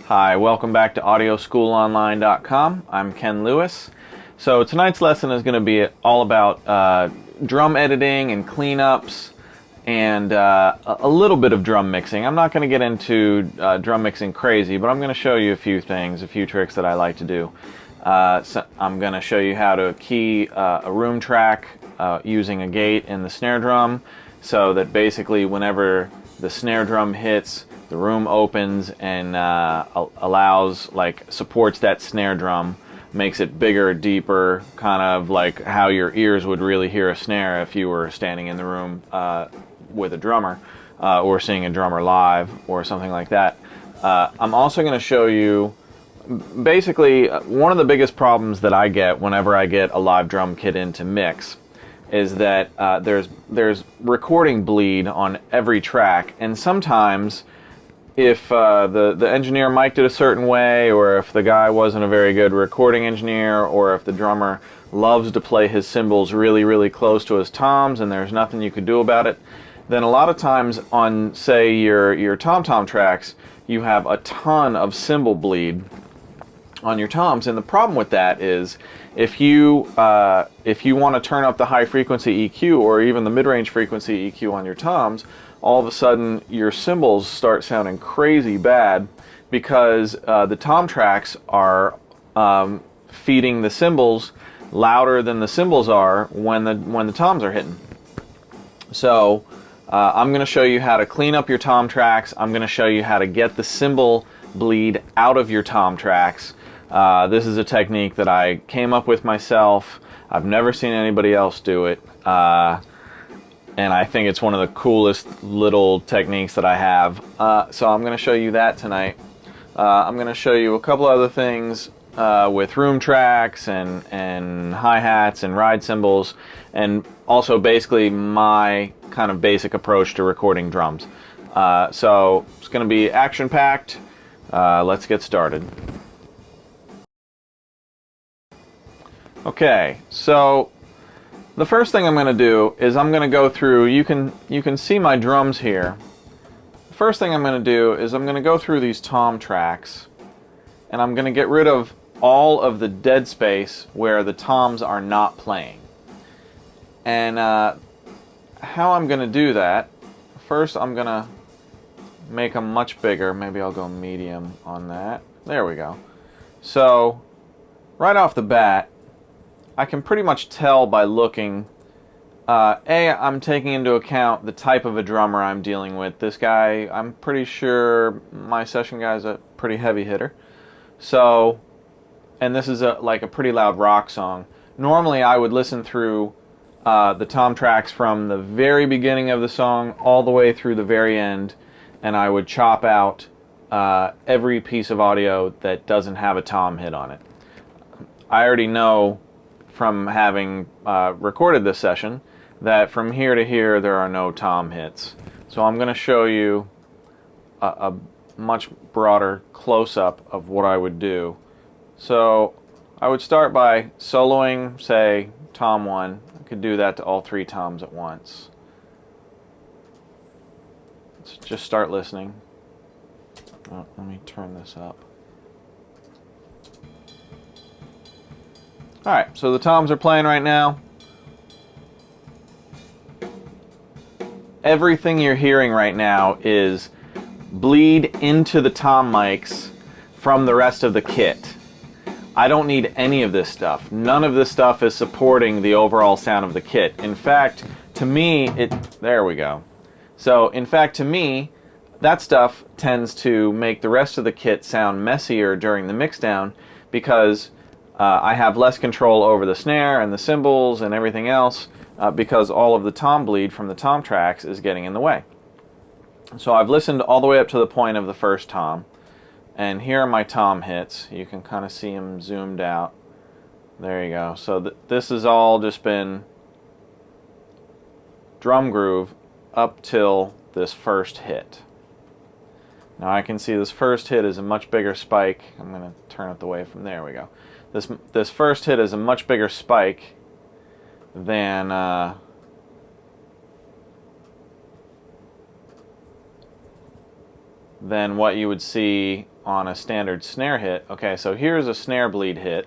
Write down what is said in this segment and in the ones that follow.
Hi, welcome back to audioschoolonline.com. I'm Ken Lewis. So tonight's lesson is going to be all about drum editing and cleanups and a little bit of drum mixing. I'm not going to get into drum mixing crazy, but I'm going to show you a few things, a few tricks that I like to do. So I'm going to show you how to key a room track using a gate in the snare drum, so that basically whenever the snare drum hits, the room opens and allows, supports that snare drum, makes it bigger, deeper, kind of like how your ears would really hear a snare if you were standing in the room with a drummer or seeing a drummer live or something like that. I'm also going to show you basically one of the biggest problems that I get whenever I get a live drum kit in to mix is that there's recording bleed on every track, and sometimes if the engineer mic'd it a certain way, or if the guy wasn't a very good recording engineer, or if the drummer loves to play his cymbals really, really close to his toms and there's nothing you could do about it, then a lot of times on, say, your tom-tom tracks, you have a ton of cymbal bleed on your toms. And the problem with that is if you want to turn up the high frequency EQ or even the mid-range frequency EQ on your toms, all of a sudden your cymbals start sounding crazy bad because the tom tracks are feeding the cymbals louder than the cymbals are when the toms are hitting. So I'm going to show you how to clean up your tom tracks. I'm going to show you how to get the cymbal bleed out of your tom tracks. This is a technique that I came up with myself. I've never seen anybody else do it. And I think it's one of the coolest little techniques that I have. So I'm going to show you that tonight. I'm going to show you a couple other things with room tracks and hi-hats and ride cymbals, and also basically my kind of basic approach to recording drums. So it's going to be action-packed. Let's get started. Okay, so the first thing I'm going to do is I'm going to go through, you can see my drums here. The first thing I'm going to do is I'm going to go through these tom tracks, and I'm going to get rid of all of the dead space where the toms are not playing. And how I'm going to do that, first I'm going to make them much bigger. Maybe I'll go medium on that. There we go. So right off the bat, I can pretty much tell by looking, I'm taking into account the type of a drummer I'm dealing with. This guy, I'm pretty sure my session guy's a pretty heavy hitter. So, and this is like a pretty loud rock song. Normally I would listen through the tom tracks from the very beginning of the song all the way through the very end, and I would chop out every piece of audio that doesn't have a tom hit on it. I already know from having recorded this session that from here to here there are no tom hits. So I'm going to show you a much broader close-up of what I would do. So I would start by soloing, say, tom 1. I could do that to all 3 toms at once. Let's just start listening. Oh, let me turn this up. Alright, so the toms are playing right now. Everything you're hearing right now is bleed into the tom mics from the rest of the kit. I don't need any of this stuff. None of this stuff is supporting the overall sound of the kit. In fact, to me, there we go. So, in fact, to me, that stuff tends to make the rest of the kit sound messier during the mixdown because I have less control over the snare and the cymbals and everything else because all of the tom bleed from the tom tracks is getting in the way. So I've listened all the way up to the point of the first tom, and here are my tom hits. You can kind of see them zoomed out. There you go. So this has all just been drum groove up till this first hit. Now I can see this first hit is a much bigger spike. I'm going to turn it away from there. We go. This first hit is a much bigger spike than what you would see on a standard snare hit. Okay, so here's a snare bleed hit,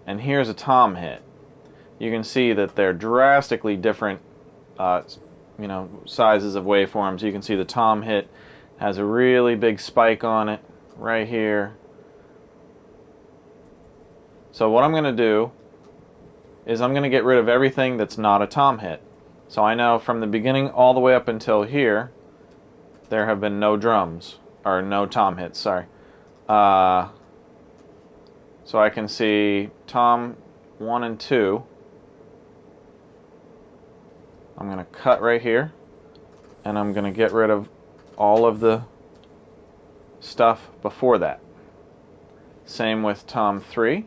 and here's a tom hit. You can see that they're drastically different sizes of waveforms. You can see the tom hit has a really big spike on it right here. So what I'm going to do is I'm going to get rid of everything that's not a tom hit. So I know from the beginning all the way up until here, there have been no drums, or no tom hits, sorry. So I can see tom 1 and 2. I'm going to cut right here, and I'm going to get rid of all of the stuff before that. Same with tom 3.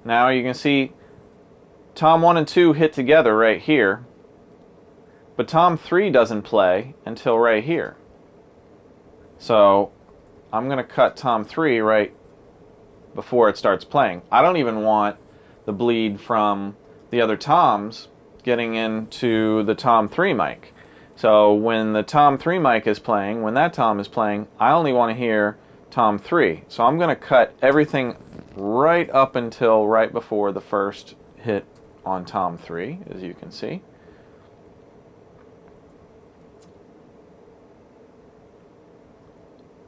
Now you can see tom 1 and 2 hit together right here, but tom 3 doesn't play until right here. So I'm going to cut tom 3 right before it starts playing. I don't even want the bleed from the other toms getting into the tom 3 mic. So when the tom 3 mic is playing, when that tom is playing, I only want to hear tom 3. So I'm going to cut everything right up until right before the first hit on tom 3, as you can see.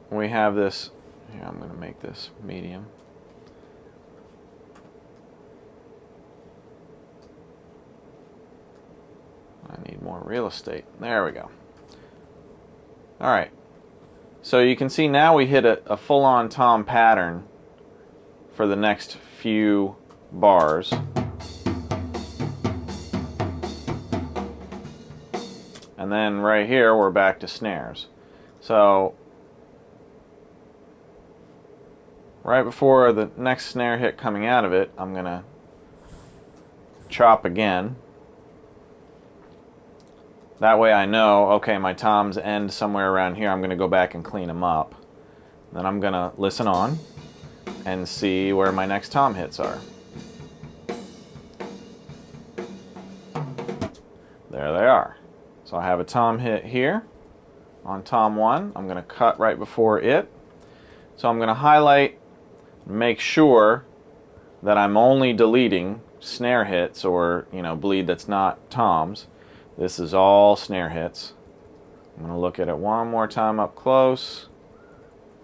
We have this, here, I'm going to make this medium. I need more real estate. There we go. Alright, so you can see now we hit a full-on tom pattern for the next few bars. And then right here we're back to snares. So right before the next snare hit coming out of it, I'm going to chop again. That way I know, okay, my toms end somewhere around here. I'm going to go back and clean them up. Then I'm going to listen on and see where my next tom hits are. There they are. So I have a tom hit here on tom 1. I'm going to cut right before it. So I'm going to highlight, make sure that I'm only deleting snare hits or, bleed that's not toms. This is all snare hits. I'm going to look at it one more time up close.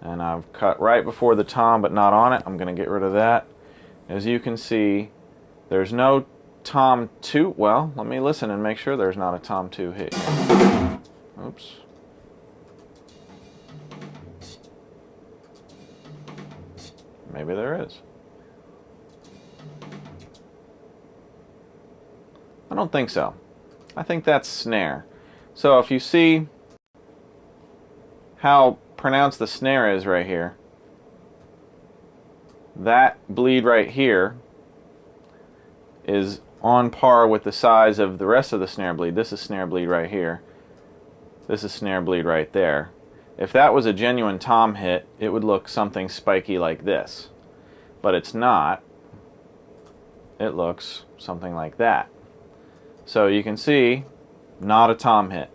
And I've cut right before the tom but not on it. I'm going to get rid of that. As you can see, there's no tom 2. Well, let me listen and make sure there's not a tom 2 hit here. Oops. Maybe there is. I don't think so. I think that's snare. So if you see how pronounced the snare is right here, that bleed right here is on par with the size of the rest of the snare bleed. This is snare bleed right here. This is snare bleed right there. If that was a genuine tom hit, it would look something spiky like this. But it's not. It looks something like that. So you can see, not a tom hit.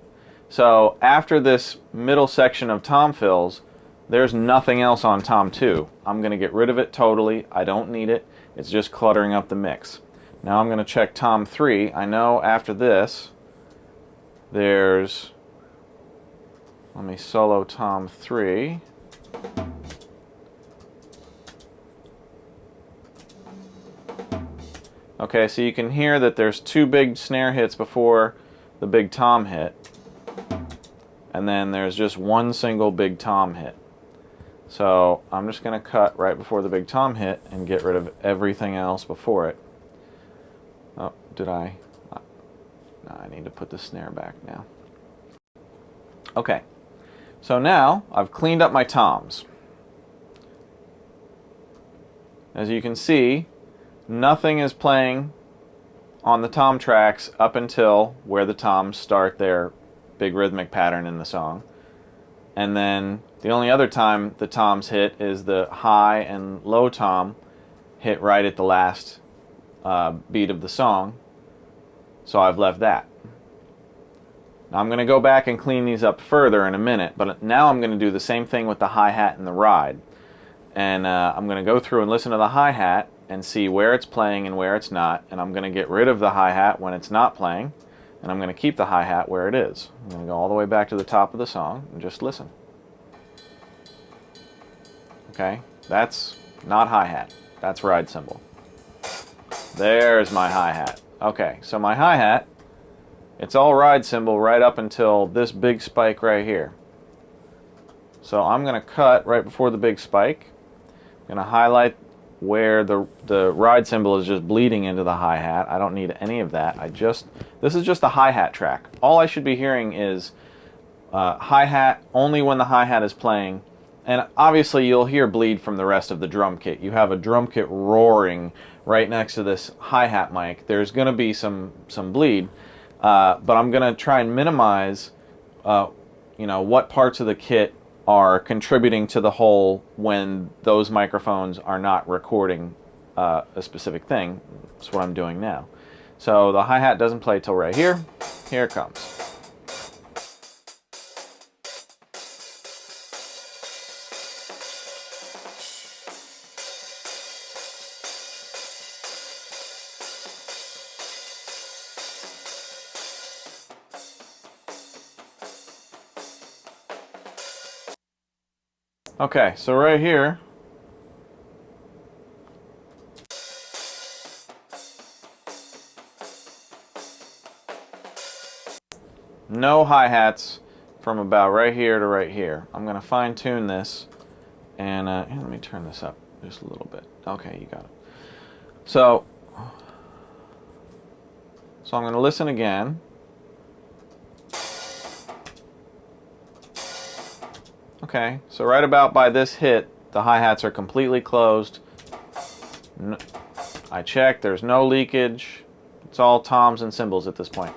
So after this middle section of tom fills, there's nothing else on tom 2. I'm going to get rid of it totally. I don't need it. It's just cluttering up the mix. Now I'm going to check tom 3. I know after this, there's, let me solo tom 3. Okay, so you can hear that there's 2 big snare hits before the big tom hit. And then there's just 1 single big tom hit. So I'm just going to cut right before the big tom hit and get rid of everything else before it. Oh, did I? No, I need to put the snare back now. Okay, so now I've cleaned up my toms. As you can see, nothing is playing on the tom tracks up until where the toms start their big rhythmic pattern in the song. And then the only other time the toms hit is the high and low tom hit right at the last beat of the song. So I've left that. Now I'm going to go back and clean these up further in a minute, but now I'm going to do the same thing with the hi-hat and the ride. And I'm going to go through and listen to the hi-hat and see where it's playing and where it's not, and I'm going to get rid of the hi-hat when it's not playing, and I'm going to keep the hi-hat where it is. I'm going to go all the way back to the top of the song and just listen. Okay, that's not hi-hat, that's ride cymbal. There's my hi-hat. Okay, so my hi-hat, it's all ride cymbal right up until this big spike right here. So I'm going to cut right before the big spike. I'm going to highlight where the ride cymbal is just bleeding into the hi-hat. I don't need any of that. This is just a hi-hat track. All I should be hearing is hi-hat only when the hi-hat is playing. And obviously you'll hear bleed from the rest of the drum kit. You have a drum kit roaring right next to this hi-hat mic. There's going to be some bleed. But I'm going to try and minimize what parts of the kit are contributing to the whole when those microphones are not recording a specific thing. That's what I'm doing now. So the hi-hat doesn't play till right here. Here it comes. Okay, so right here, no hi-hats from about right here to right here. I'm going to fine-tune this, and let me turn this up just a little bit. Okay, you got it. So I'm going to listen again. Okay, so right about by this hit, the hi-hats are completely closed. I checked, there's no leakage. It's all toms and cymbals at this point.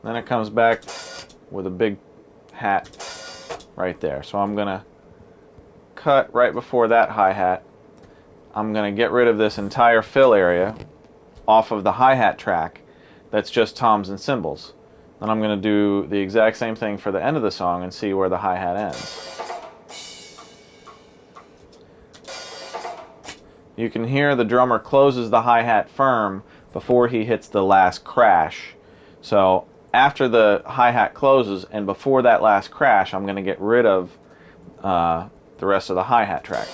Then it comes back with a big hat right there. So I'm going to cut right before that hi-hat. I'm going to get rid of this entire fill area off of the hi-hat track that's just toms and cymbals. Then I'm going to do the exact same thing for the end of the song and see where the hi-hat ends. You can hear the drummer closes the hi-hat firm before he hits the last crash. So after the hi-hat closes and before that last crash, I'm going to get rid of the rest of the hi-hat track.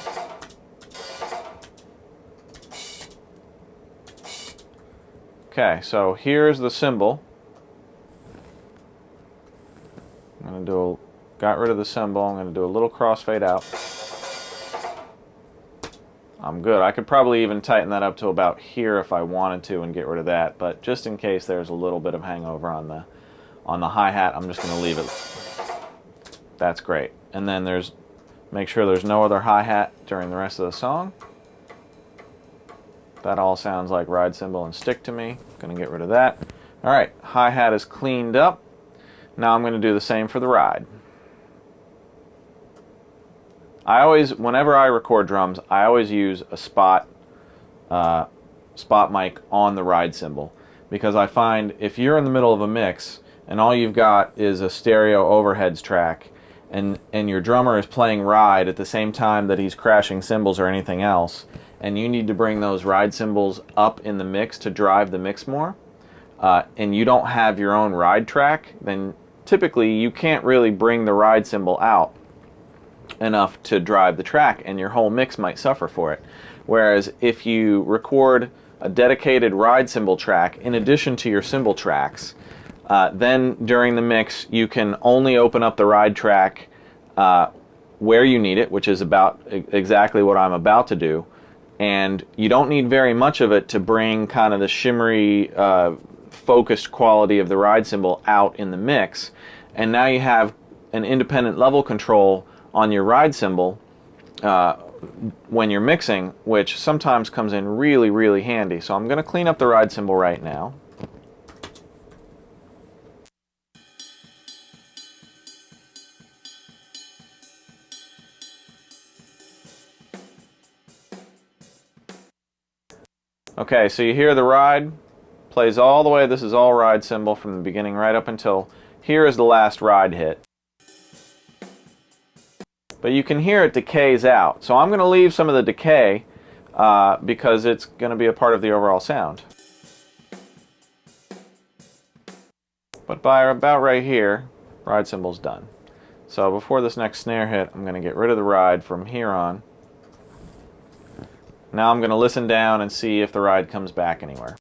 Okay, so here's the cymbal. I'm going to got rid of the cymbal. I'm going to do a little crossfade out. I'm good. I could probably even tighten that up to about here if I wanted to and get rid of that, but just in case there's a little bit of hangover on the hi-hat, I'm just going to leave it. That's great. And then make sure there's no other hi-hat during the rest of the song. That all sounds like ride cymbal and stick to me. Going to get rid of that. All right, hi-hat is cleaned up. Now I'm going to do the same for the ride. Whenever I record drums, I always use a spot mic on the ride cymbal, because I find if you're in the middle of a mix and all you've got is a stereo overheads track and your drummer is playing ride at the same time that he's crashing cymbals or anything else, and you need to bring those ride cymbals up in the mix to drive the mix more, and you don't have your own ride track, then typically you can't really bring the ride cymbal out enough to drive the track, and your whole mix might suffer for it. Whereas if you record a dedicated ride cymbal track in addition to your cymbal tracks, then during the mix you can only open up the ride track where you need it, which is about exactly what I'm about to do, and you don't need very much of it to bring kind of the shimmery focused quality of the ride cymbal out in the mix. And now you have an independent level control on your ride cymbal when you're mixing, which sometimes comes in really, really handy. So I'm going to clean up the ride cymbal right now. Okay, so you hear the ride. Plays all the way. This is all ride cymbal from the beginning right up until here is the last ride hit. But you can hear it decays out. So I'm going to leave some of the decay because it's going to be a part of the overall sound. But by about right here, ride cymbal's done. So before this next snare hit, I'm going to get rid of the ride from here on. Now I'm going to listen down and see if the ride comes back anywhere.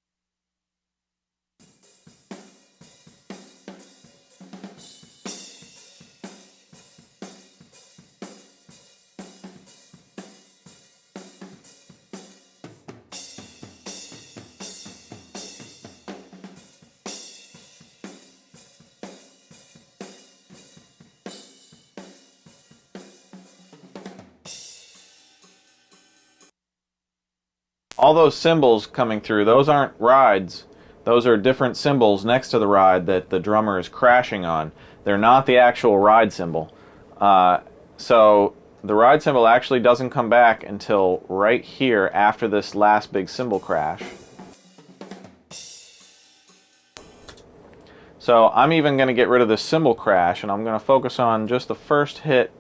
All those cymbals coming through, those aren't rides. Those are different cymbals next to the ride that the drummer is crashing on. They're not the actual ride cymbal. So the ride cymbal actually doesn't come back until right here after this last big cymbal crash. So I'm even going to get rid of this cymbal crash, and I'm going to focus on just the first hit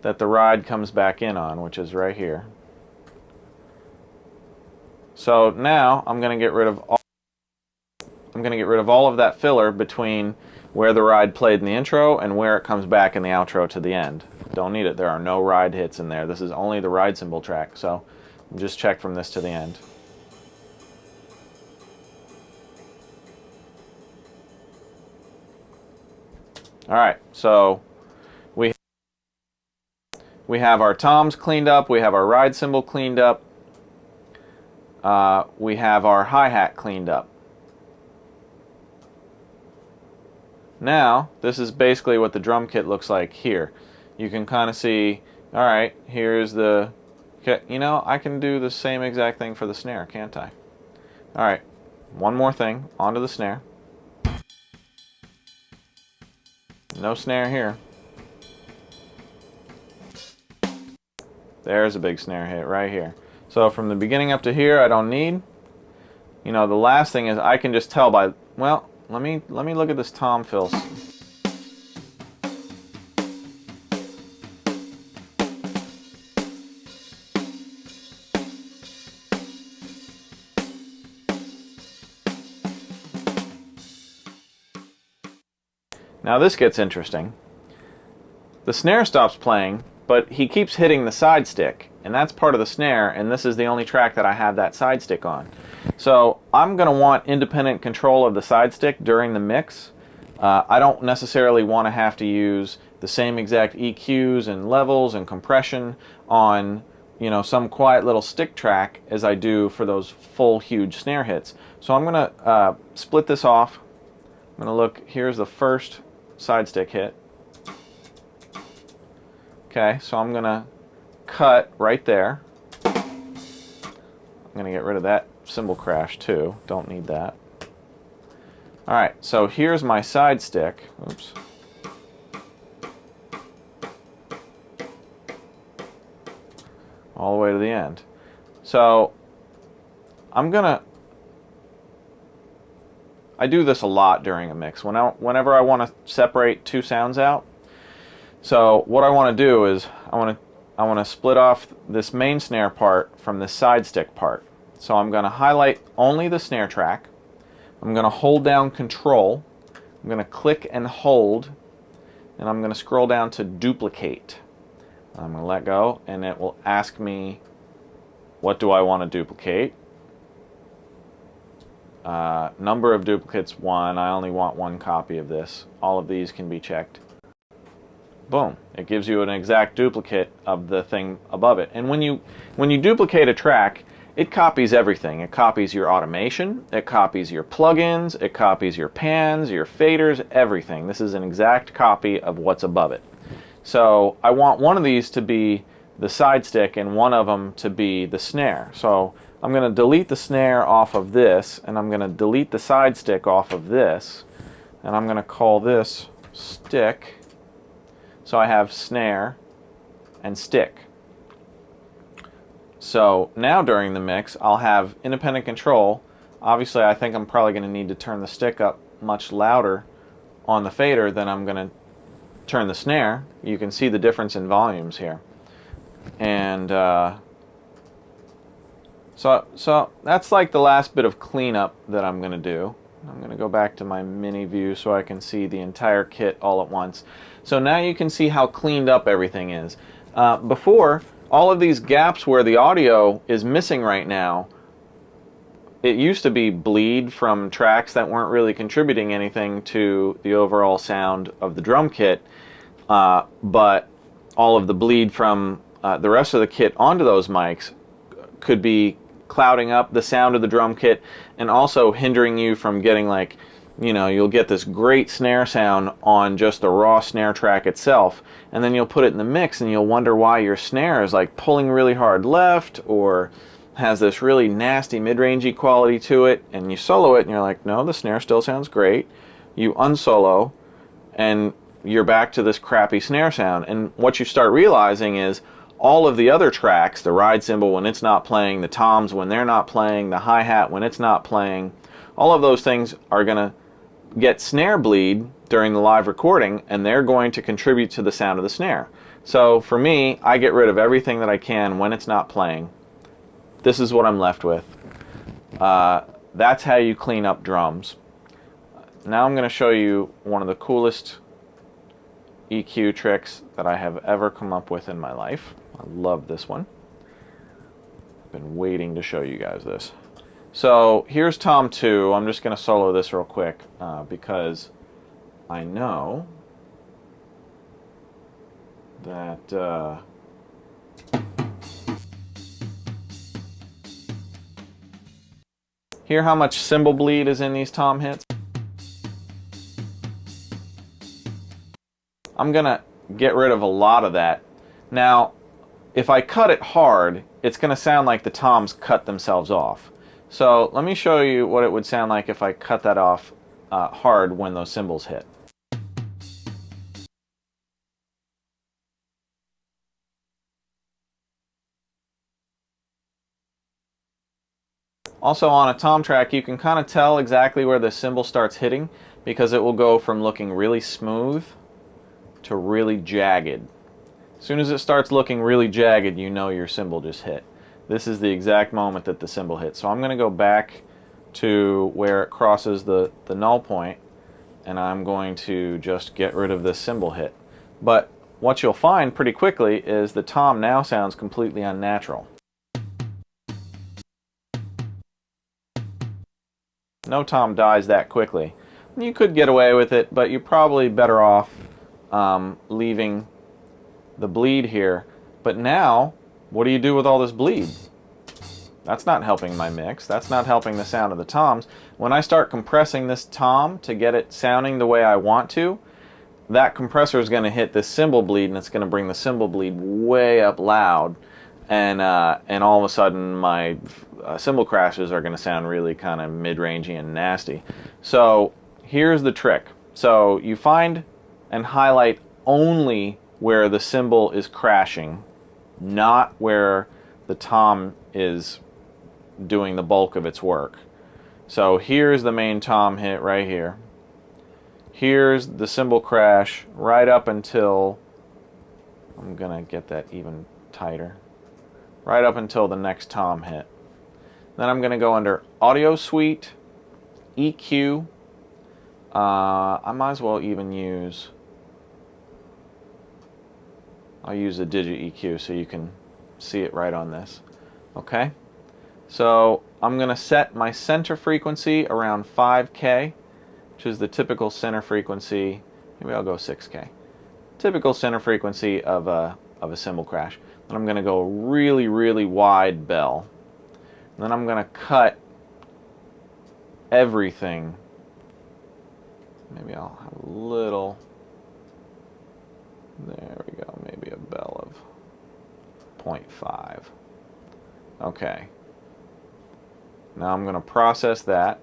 that the ride comes back in on, which is right here. So now I'm going to get rid of all of that filler between where the ride played in the intro and where it comes back in the outro to the end. Don't need it. There are no ride hits in there. This is only the ride cymbal track. So just check from this to the end. All right, so we have our toms cleaned up. We have our ride cymbal cleaned up. We have our hi-hat cleaned up. Now, this is basically what the drum kit looks like here. You can kind of see, all right, here's the, you know, I can do the same exact thing for the snare, can't I? All right, one more thing, onto the snare. No snare here. There's a big snare hit right here. So from the beginning up to here, I don't need. You know, the last thing is I can just tell by, well, let me look at this tom fill. Now this gets interesting. The snare stops playing, but he keeps hitting the side stick, and that's part of the snare, and this is the only track that I have that side stick on. So I'm going to want independent control of the side stick during the mix. I don't necessarily want to have to use the same exact EQs and levels and compression on, you know, some quiet little stick track as I do for those full huge snare hits. So I'm going to split this off. I'm going to look, here's the first side stick hit. Okay, so I'm going to cut right there. I'm going to get rid of that cymbal crash too. Don't need that. Alright, so here's my side stick. Oops. All the way to the end. So I'm going to, I do this a lot during a mix. Whenever I want to separate two sounds out. So what I want to do is I want to split off this main snare part from this side stick part. So I'm going to highlight only the snare track. I'm going to hold down Control. I'm going to click and hold, and I'm going to scroll down to Duplicate. I'm going to let go, and it will ask me, what do I want to duplicate? Number of duplicates 1. I only want 1 copy of this. All of these can be checked. Boom. It gives you an exact duplicate of the thing above it. And when you duplicate a track, it copies everything. It copies your automation, it copies your plugins, it copies your pans, your faders, everything. This is an exact copy of what's above it. So I want one of these to be the side stick and one of them to be the snare. So I'm going to delete the snare off of this, and I'm going to delete the side stick off of this, and I'm going to call this stick. So I have snare and stick. So now during the mix, I'll have independent control Obviously, I think I'm probably going to need to turn the stick up much louder on the fader than I'm going to turn the snare. You can see the difference in volumes here. And so that's like the last bit of cleanup that I'm going to do. I'm going to go back to my mini view so I can see the entire kit all at once. So now you can see how cleaned up everything is. Before, all of these gaps where the audio is missing right now, it used to be bleed from tracks that weren't really contributing anything to the overall sound of the drum kit, but all of the bleed from the rest of the kit onto those mics could be clouding up the sound of the drum kit and also hindering you from getting, like, you know, you'll get this great snare sound on just the raw snare track itself, and then you'll put it in the mix and you'll wonder why your snare is like pulling really hard left or has this really nasty mid-rangey quality to it, and you solo it and you're like, no, the snare still sounds great. You unsolo and you're back to this crappy snare sound. And what you start realizing is all of the other tracks, the ride cymbal when it's not playing, the toms when they're not playing, the hi-hat when it's not playing, all of those things are going to get snare bleed during the live recording, and they're going to contribute to the sound of the snare. So for me, I get rid of everything that I can when it's not playing. This is what I'm left with. That's how you clean up drums. Now I'm going to show you one of the coolest EQ tricks that I have ever come up with in my life. I love this one. I've been waiting to show you guys this. So here's Tom 2. I'm just going to solo this real quick because I know that hear how much cymbal bleed is in these tom hits? I'm going to get rid of a lot of that. Now, if I cut it hard, it's going to sound like the toms cut themselves off. So let me show you what it would sound like if I cut that off hard when those cymbals hit. Also, on a tom track, you can kind of tell exactly where the cymbal starts hitting because it will go from looking really smooth to really jagged. As soon as it starts looking really jagged, you know your cymbal just hit. This is the exact moment that the cymbal hits. So I'm going to go back to where it crosses the null point, and I'm going to just get rid of this cymbal hit. But what you'll find pretty quickly is the tom now sounds completely unnatural. No tom dies that quickly. You could get away with it, but you're probably better off leaving the bleed here. But now, what do you do with all this bleed? That's not helping my mix. That's not helping the sound of the toms. When I start compressing this tom to get it sounding the way I want to, that compressor is going to hit this cymbal bleed, and it's going to bring the cymbal bleed way up loud, and all of a sudden my cymbal crashes are going to sound really kind of mid-rangey and nasty. So here's the trick. So you find and highlight only where the cymbal is crashing, not where the tom is doing the bulk of its work. So here's the main tom hit right here. Here's the cymbal crash right up until, I'm gonna get that even tighter, right up until the next tom hit. Then I'm gonna go under Audio Suite, EQ. I might as well even use, I'll use a digit EQ so you can see it right on this. Okay, so I'm going to set my center frequency around 5K, which is the typical center frequency. Maybe I'll go 6K. Typical center frequency of a cymbal crash. Then I'm going to go really, really wide bell. And then I'm going to cut everything. Maybe I'll have a little. There we go, maybe a bell of 0.5. Okay. Now I'm going to process that.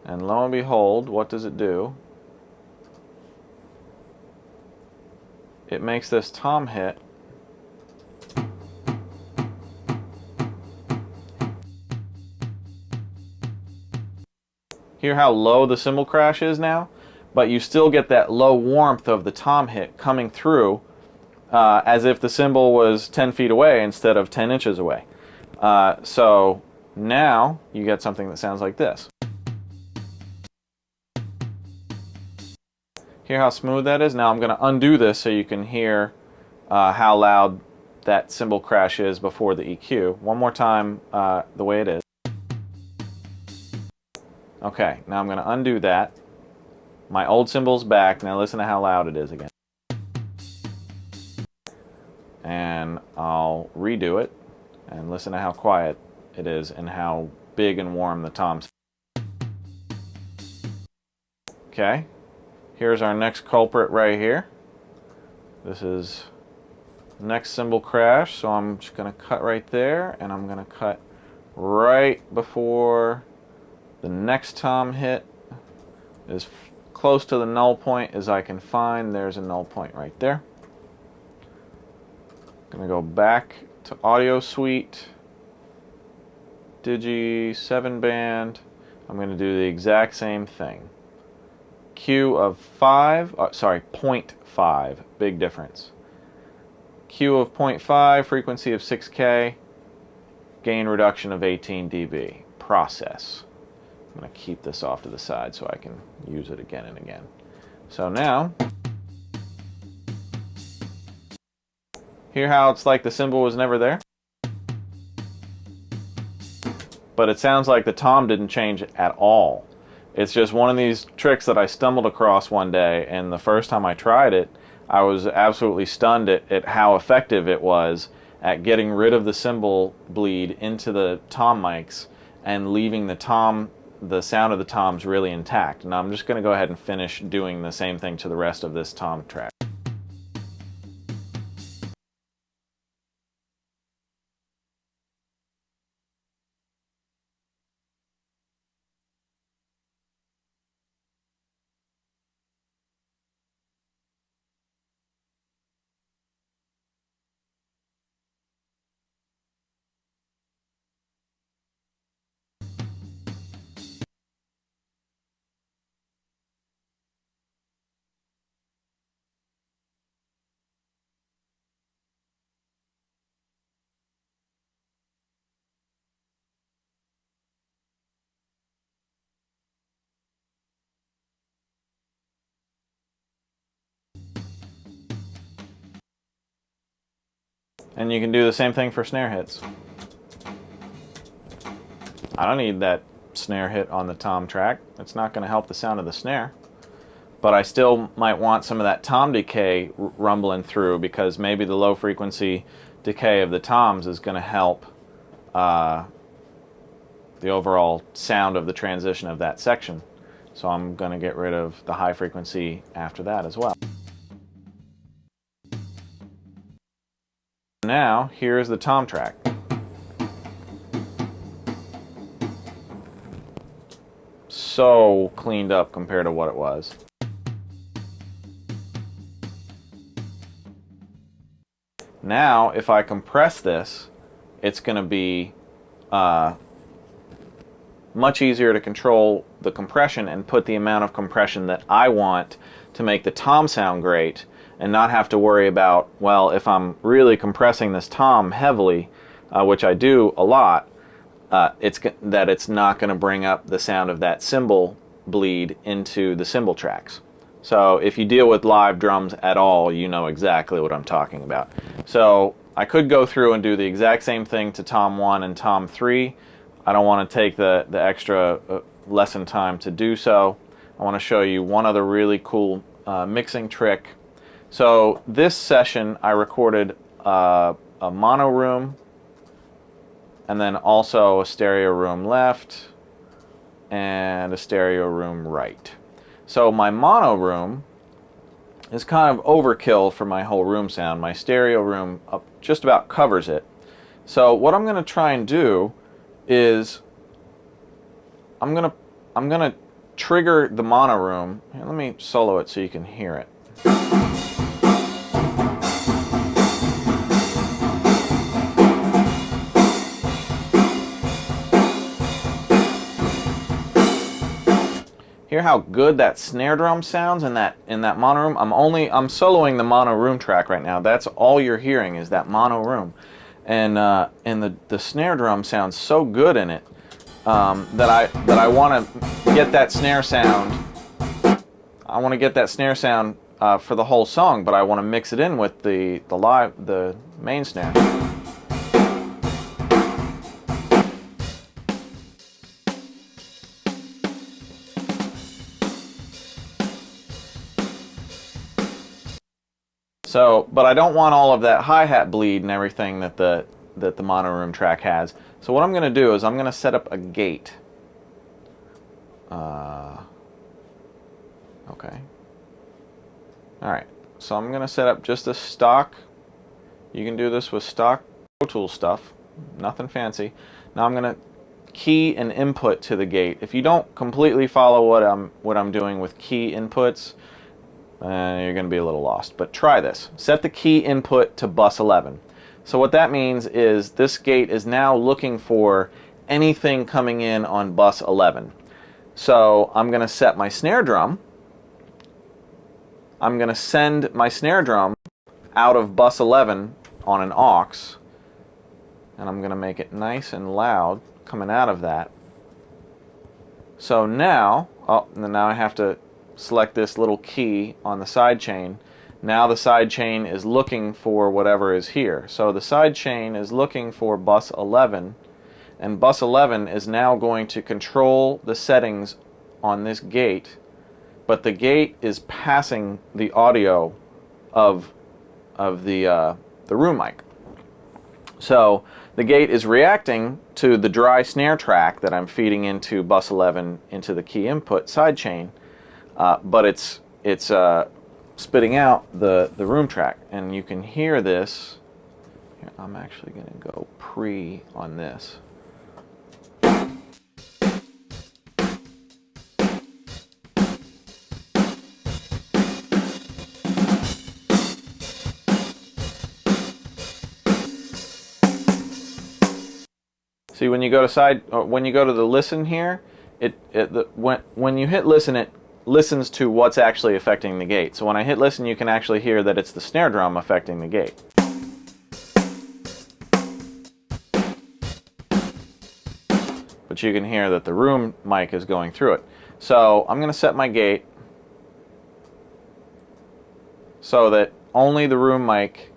And lo and behold, what does it do? It makes this tom hit Hear how low the cymbal crash is now? But you still get that low warmth of the tom hit coming through as if the cymbal was 10 feet away instead of 10 inches away. So now you get something that sounds like this. Hear how smooth that is? Now I'm going to undo this so you can hear how loud that cymbal crash is before the EQ. One more time the way it is. Okay, now I'm going to undo that. My old cymbal's back. Now listen to how loud it is again. And I'll redo it and listen to how quiet it is and how big and warm the toms. Okay, here's our next culprit right here. This is next cymbal crash, so I'm just going to cut right there, and I'm going to cut right before the next tom hit, as close to the null point as I can find. There's a null point right there. I'm going to go back to Audio Suite, Digi 7-band. I'm going to do the exact same thing. Q of 0.5, big difference. Q of 0.5, frequency of 6K, gain reduction of 18 dB. Process. I'm going to keep this off to the side so I can use it again and again. So now, hear how it's like the cymbal was never there? But it sounds like the tom didn't change at all. It's just one of these tricks that I stumbled across one day, and the first time I tried it, I was absolutely stunned at how effective it was at getting rid of the cymbal bleed into the tom mics and leaving the sound of the toms really intact. And I'm just going to go ahead and finish doing the same thing to the rest of this tom track. And you can do the same thing for snare hits. I don't need that snare hit on the tom track. It's not going to help the sound of the snare. But I still might want some of that tom decay rumbling through, because maybe the low frequency decay of the toms is going to help the overall sound of the transition of that section. So I'm going to get rid of the high frequency after that as well. Now, here's the tom track. So cleaned up compared to what it was. Now, if I compress this, it's going to be much easier to control the compression and put the amount of compression that I want to make the tom sound great, and not have to worry about, well, if I'm really compressing this tom heavily, which I do a lot, it's not going to bring up the sound of that cymbal bleed into the cymbal tracks. So if you deal with live drums at all, you know exactly what I'm talking about. So I could go through and do the exact same thing to tom 1 and tom 3. I don't want to take the extra lesson time to do so. I want to show you one other really cool mixing trick. So this session I recorded a mono room, and then also a stereo room left and a stereo room right. So my mono room is kind of overkill for my whole room sound. My stereo room just about covers it. So what I'm going to try and do is I'm gonna trigger the mono room. Here, let me solo it so you can hear it. how good that snare drum sounds in that mono room? I'm soloing the mono room track right now. That's all you're hearing is that mono room, and the snare drum sounds so good in it that I want to get that snare sound. I want to get that snare sound for the whole song, but I want to mix it in with the main snare. So, but I don't want all of that hi-hat bleed and everything that the mono room track has. So what I'm going to do is I'm going to set up a gate. Okay. Alright, so I'm going to set up just a stock. You can do this with stock Pro Tools stuff. Nothing fancy. Now I'm going to key an input to the gate. If you don't completely follow what I'm doing with key inputs, you're going to be a little lost. But try this. Set the key input to bus 11. So what that means is this gate is now looking for anything coming in on bus 11. So I'm going to set my snare drum. I'm going to send my snare drum out of bus 11 on an aux, and I'm going to make it nice and loud coming out of that. So now, now I have to select this little key on the side chain. Now the side chain is looking for whatever is here. So the side chain is looking for bus 11, and bus 11 is now going to control the settings on this gate, but the gate is passing the audio of the room mic. So the gate is reacting to the dry snare track that I'm feeding into bus 11 into the key input side chain, but it's spitting out the room track, and you can hear this. Here, I'm actually going to go pre on this. See, when you go to the listen here, when you hit listen, it listens to what's actually affecting the gate. So when I hit listen, you can actually hear that it's the snare drum affecting the gate. But you can hear that the room mic is going through it. So I'm going to set my gate so that only the room mic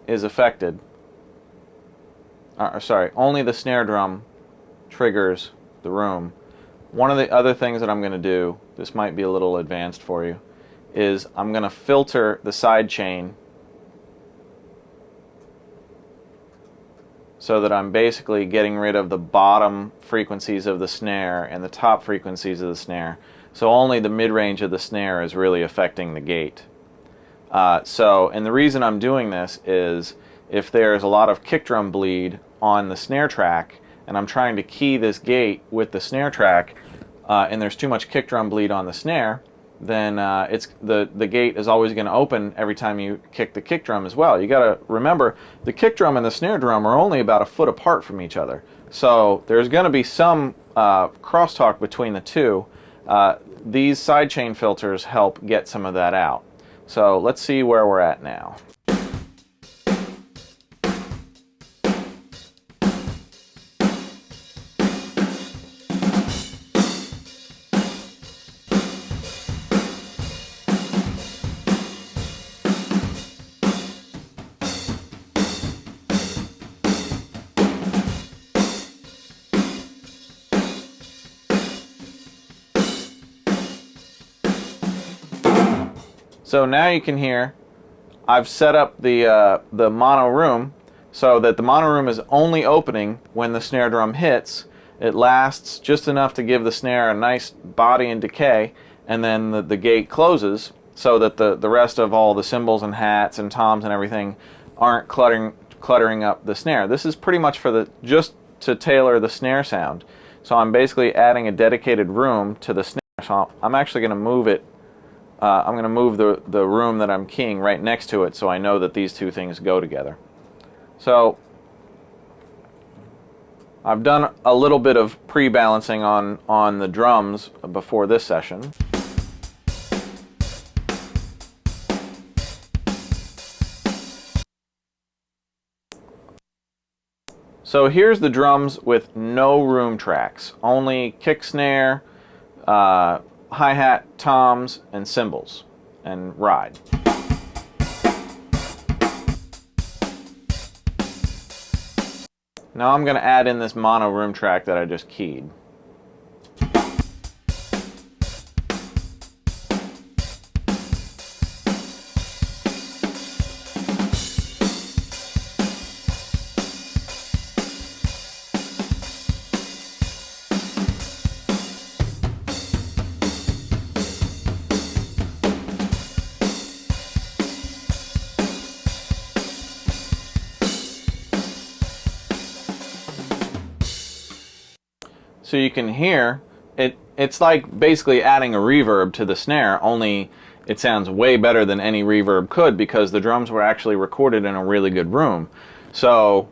is affected. Sorry, only the snare drum triggers the room. One of the other things that I'm going to do, this might be a little advanced for you, is I'm going to filter the side chain so that I'm basically getting rid of the bottom frequencies of the snare and the top frequencies of the snare. So only the mid-range of the snare is really affecting the gate. And the reason I'm doing this is if there's a lot of kick drum bleed on the snare track and I'm trying to key this gate with the snare track and there's too much kick drum bleed on the snare, then the gate is always going to open every time you kick the kick drum as well. You got to remember the kick drum and the snare drum are only about a foot apart from each other. So there's going to be some crosstalk between the two. These sidechain filters help get some of that out. So let's see where we're at now. So now you can hear I've set up the mono room so that the mono room is only opening when the snare drum hits. It lasts just enough to give the snare a nice body and decay, and then the gate closes so that the rest of all the cymbals and hats and toms and everything aren't cluttering up the snare. This is pretty much for just to tailor the snare sound. So I'm basically adding a dedicated room to the snare. So I'm actually going to move it. I'm going to move the room that I'm keying right next to it so I know that these two things go together. So I've done a little bit of pre-balancing on the drums before this session. So here's the drums with no room tracks, only kick snare, hi-hat, toms, and cymbals, and ride. Now I'm going to add in this mono room track that I just keyed. So you can hear it's like basically adding a reverb to the snare, only it sounds way better than any reverb could because the drums were actually recorded in a really good room. So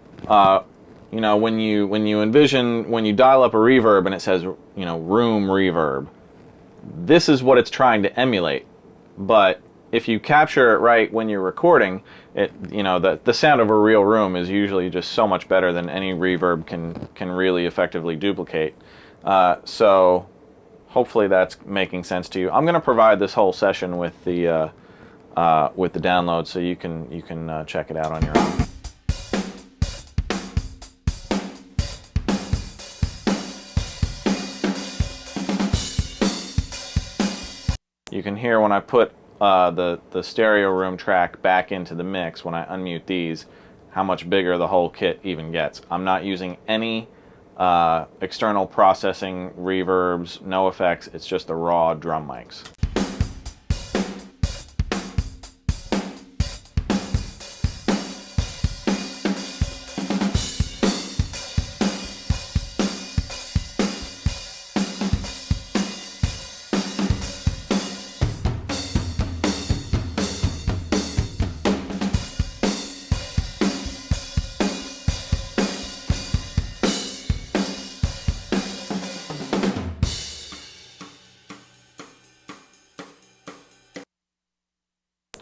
you know, when you dial up a reverb and it says, you know, room reverb, this is what it's trying to emulate. But if you capture it right when you're recording it, you know, the sound of a real room is usually just so much better than any reverb can really effectively duplicate. So hopefully that's making sense to you. I'm going to provide this whole session with the download, so you can check it out on your own. You can hear when I put the stereo room track back into the mix, when I unmute these, how much bigger the whole kit even gets. I'm not using any external processing, reverbs, no effects. It's just the raw drum mics.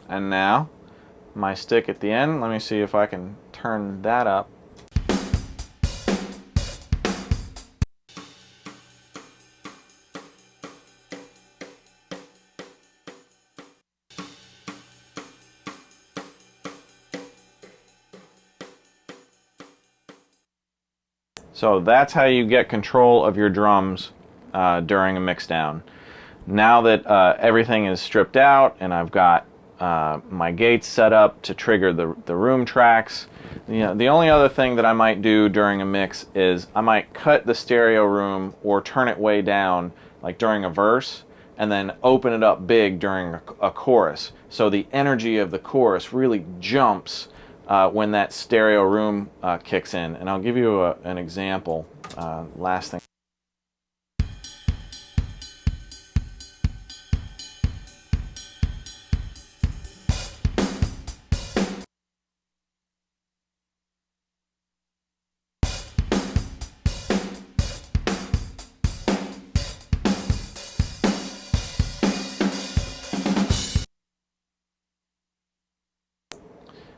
And now, my stick at the end, let me see if I can turn that up. So that's how you get control of your drums during a mixdown. Now that everything is stripped out and I've got my gates set up to trigger the room tracks, you know, the only other thing that I might do during a mix is I might cut the stereo room or turn it way down, like during a verse, and then open it up big during a chorus. So the energy of the chorus really jumps when that stereo room kicks in. And I'll give you an example. Last thing.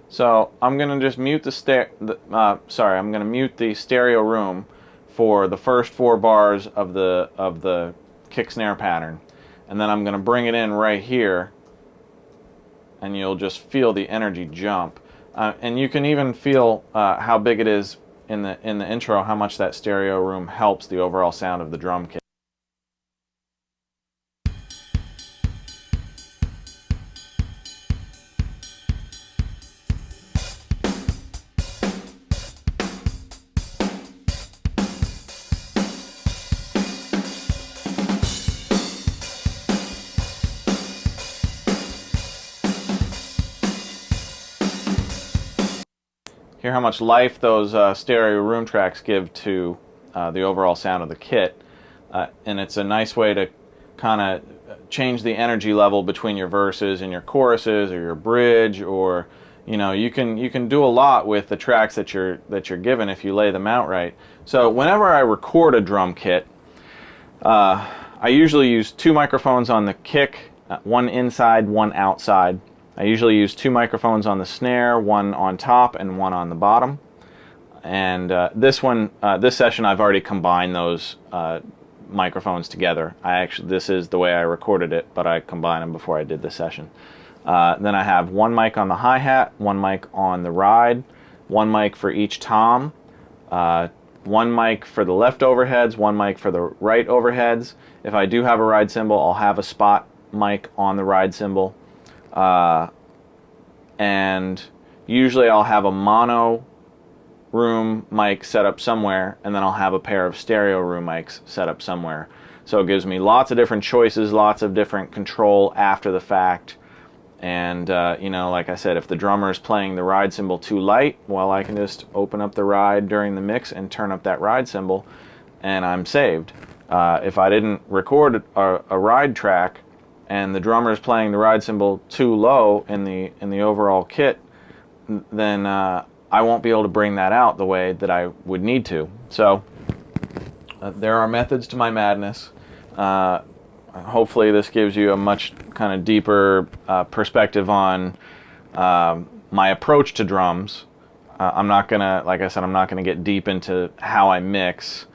So I'm gonna just mute I'm gonna mute the stereo room for the first 4 bars of the kick snare pattern, and then I'm gonna bring it in right here, and you'll just feel the energy jump, and you can even feel how big it is in the intro, how much that stereo room helps the overall sound of the drum kit. Hear how much life those stereo room tracks give to the overall sound of the kit, and it's a nice way to kind of change the energy level between your verses and your choruses, or your bridge, or you can do a lot with the tracks that you're given if you lay them out right. So whenever I record a drum kit, I usually use 2 microphones on the kick, one inside, one outside. I usually use 2 microphones on the snare, one on top and one on the bottom. And this session, I've already combined those microphones together. This is the way I recorded it, but I combined them before I did the session. Then I have 1 mic on the hi-hat, 1 mic on the ride, 1 mic for each tom, 1 mic for the left overheads, 1 mic for the right overheads. If I do have a ride cymbal, I'll have a spot mic on the ride cymbal. And usually I'll have a mono room mic set up somewhere, and then I'll have a pair of stereo room mics set up somewhere. So it gives me lots of different choices, lots of different control after the fact. And like I said, if the drummer is playing the ride cymbal too light, well, I can just open up the ride during the mix and turn up that ride cymbal, and I'm saved. If I didn't record a ride track and the drummer is playing the ride cymbal too low in the overall kit, then I won't be able to bring that out the way that I would need to. So there are methods to my madness. Hopefully this gives you a much kind of deeper perspective on my approach to drums. I'm not gonna, like I said, I'm not gonna get deep into how I mix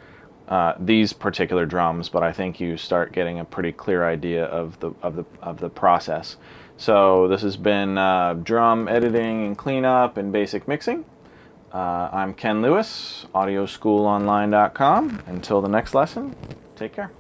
these particular drums, but I think you start getting a pretty clear idea of the process. So this has been drum editing and cleanup and basic mixing. I'm Ken Lewis, audioschoolonline.com. Until the next lesson, take care.